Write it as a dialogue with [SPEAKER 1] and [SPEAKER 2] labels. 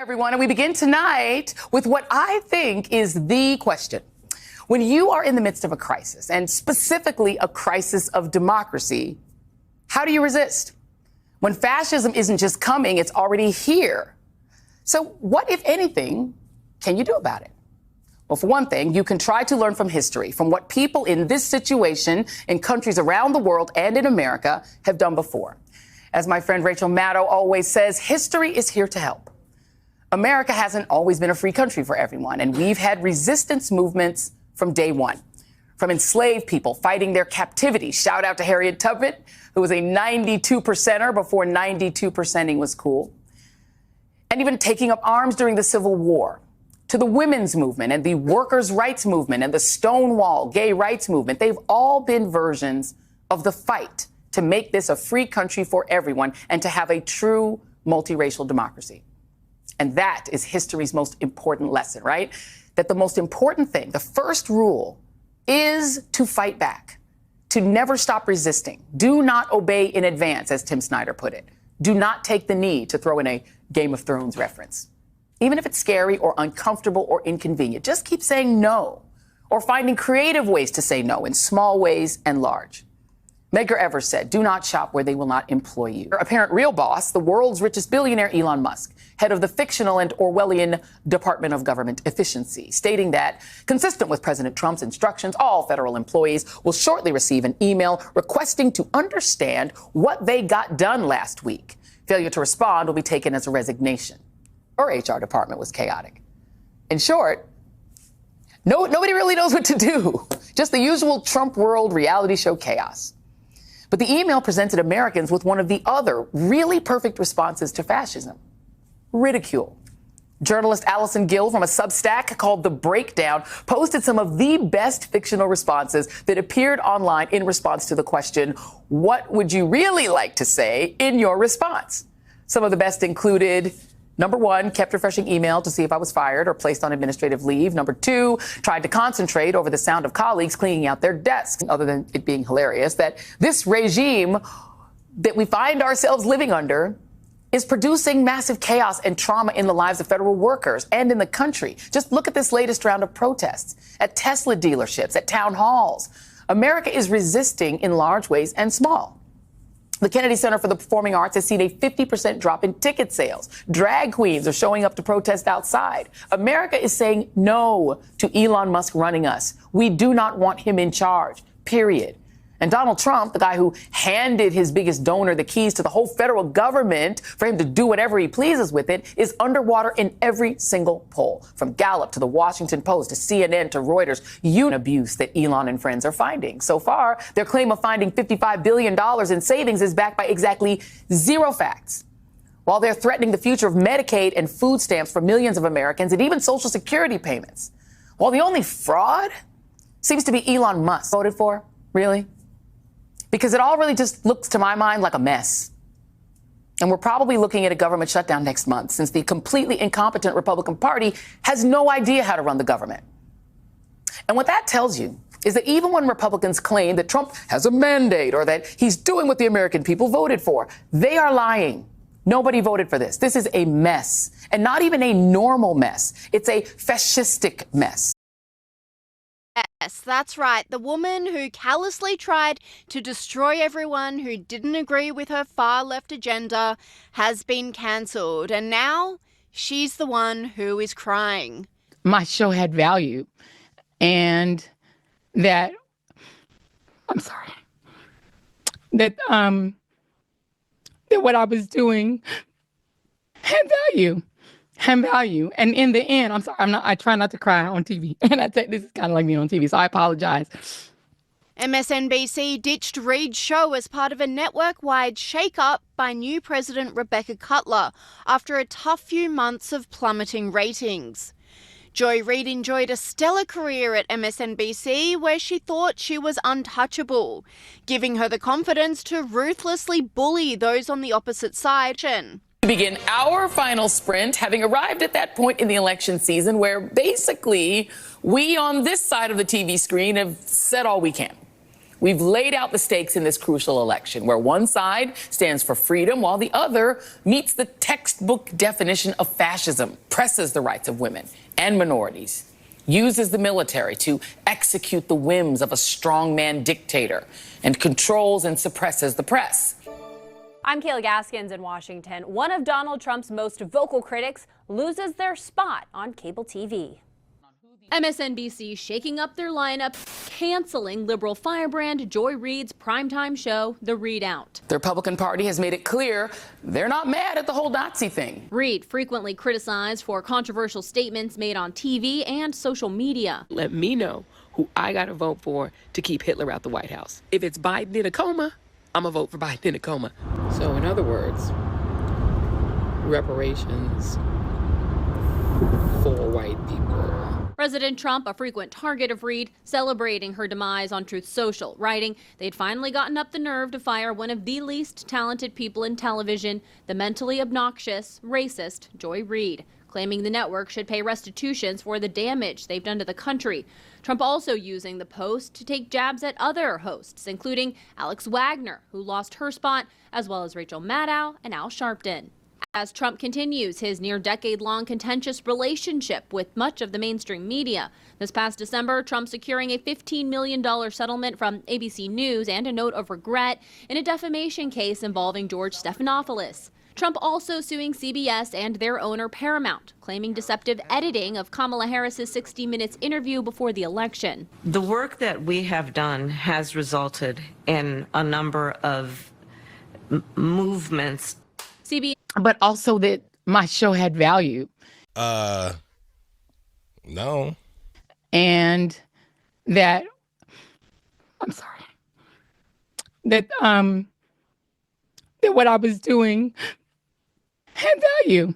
[SPEAKER 1] Everyone, and we begin tonight with what I think is the question. When you are in the midst of a crisis, and specifically a crisis of democracy, how do you resist? When fascism isn't just coming, it's already here. So what, if anything, can you do about it? Well, for one thing, you can try to learn from history, from what people in this situation in countries around the world and in America have done before. As my friend Rachel Maddow always says, history is here to help. America hasn't always been a free country for everyone, and we've had resistance movements from day one. From enslaved people fighting their captivity, shout out to Harriet Tubman, who was a 92%er before 92%ing was cool, and even taking up arms during the Civil War, to the women's movement and the workers' rights movement and the Stonewall gay rights movement. They've all been versions of the fight to make this a free country for everyone and to have a true multiracial democracy. And that is history's most important lesson, right? That the most important thing, the first rule, is to fight back, to never stop resisting. Do not obey in advance, as Tim Snyder put it. Do not take the knee, to throw in a Game of Thrones reference. Even if it's scary or uncomfortable or inconvenient, just keep saying no, or finding creative ways to say no in small ways and large. Medgar Evers said, do not shop where they will not employ you. Her apparent real boss, the world's richest billionaire, Elon Musk, head of the fictional and Orwellian Department of Government Efficiency, stating that, consistent with President Trump's instructions, all federal employees will shortly receive an email requesting to understand what they got done last week. Failure to respond will be taken as a resignation. Her HR department was chaotic. In short, nobody really knows what to do. Just the usual Trump world reality show chaos. But the email presented Americans with one of the other really perfect responses to fascism: ridicule. Journalist Allison Gill from a Substack called The Breakdown posted some of the best fictional responses that appeared online in response to the question, what would you really like to say in your response? Some of the best included: number one, kept refreshing email to see if I was fired or placed on administrative leave. Number two, tried to concentrate over the sound of colleagues cleaning out their desks. Other than it being hilarious, that this regime that we find ourselves living under is producing massive chaos and trauma in the lives of federal workers and in the country. Just look at this latest round of protests at Tesla dealerships, at town halls. America is resisting in large ways and small. The Kennedy Center for the Performing Arts has seen a 50% drop in ticket sales. Drag queens are showing up to protest outside. America is saying no to Elon Musk running us. We do not want him in charge, period. And Donald Trump, the guy who handed his biggest donor the keys to the whole federal government for him to do whatever he pleases with it, is underwater in every single poll, from Gallup to the Washington Post to CNN to Reuters. Abuse that Elon and friends are finding. So far, their claim of finding $55 billion in savings is backed by exactly zero facts. While they're threatening the future of Medicaid and food stamps for millions of Americans and even Social Security payments. While the only fraud seems to be Elon Musk. Voted for? Really? Because it all really just looks, to my mind, like a mess. And we're probably looking at a government shutdown next month, since the completely incompetent Republican Party has no idea how to run the government. And what that tells you is that even when Republicans claim that Trump has a mandate or that he's doing what the American people voted for, they are lying. Nobody voted for this. This is a mess, and not even a normal mess. It's a fascistic mess.
[SPEAKER 2] Yes, that's right. The woman who callously tried to destroy everyone who didn't agree with her far-left agenda has been cancelled, and now she's the one who is crying.
[SPEAKER 3] My show had value, and that, that what I was doing had value. And in the end, I try not to cry on TV. And this is kind of like me on TV, so I apologize.
[SPEAKER 2] MSNBC ditched Reid's show as part of a network-wide shake-up by new President Rebecca Cutler after a tough few months of plummeting ratings. Joy Reid enjoyed a stellar career at MSNBC, where she thought she was untouchable, giving her the confidence to ruthlessly bully those on the opposite side.
[SPEAKER 1] To begin our final sprint, having arrived at that point in the election season where basically we on this side of the TV screen have said all we can. We've laid out the stakes in this crucial election, where one side stands for freedom while the other meets the textbook definition of fascism, presses the rights of women and minorities, uses the military to execute the whims of a strongman dictator, and controls and suppresses the press.
[SPEAKER 4] I'm Kayla Gaskins in Washington. One of Donald Trump's most vocal critics loses their spot on cable TV.
[SPEAKER 5] MSNBC shaking up their lineup, canceling liberal firebrand Joy Reid's primetime show, The Reid Out.
[SPEAKER 1] The Republican Party has made it clear they're not mad at the whole Nazi thing.
[SPEAKER 5] Reid frequently criticized for controversial statements made on TV and social media.
[SPEAKER 6] Let me know who I got to vote for to keep Hitler out the White House. If it's Biden in a coma, I'm going to vote for Biden in a coma.
[SPEAKER 3] So in other words, reparations for white people.
[SPEAKER 5] President Trump, a frequent target of Reid, celebrating her demise on Truth Social, writing they'd finally gotten up the nerve to fire one of the least talented people in television, the mentally obnoxious, racist Joy Reid, claiming the network should pay restitutions for the damage they've done to the country. Trump also using the post to take jabs at other hosts, including Alex Wagner, who lost her spot, as well as Rachel Maddow and Al Sharpton. As Trump continues his near-decade-long contentious relationship with much of the mainstream media. This past December, Trump securing a $15 million settlement from ABC News and a note of regret in a defamation case involving George Stephanopoulos. Trump also suing CBS and their owner Paramount, claiming deceptive editing of Kamala Harris's 60 Minutes interview before the election.
[SPEAKER 7] The work that we have done has resulted in a number of movements.
[SPEAKER 3] But also that my show had value.
[SPEAKER 8] No.
[SPEAKER 3] And that, I'm sorry, that what I was doing had value.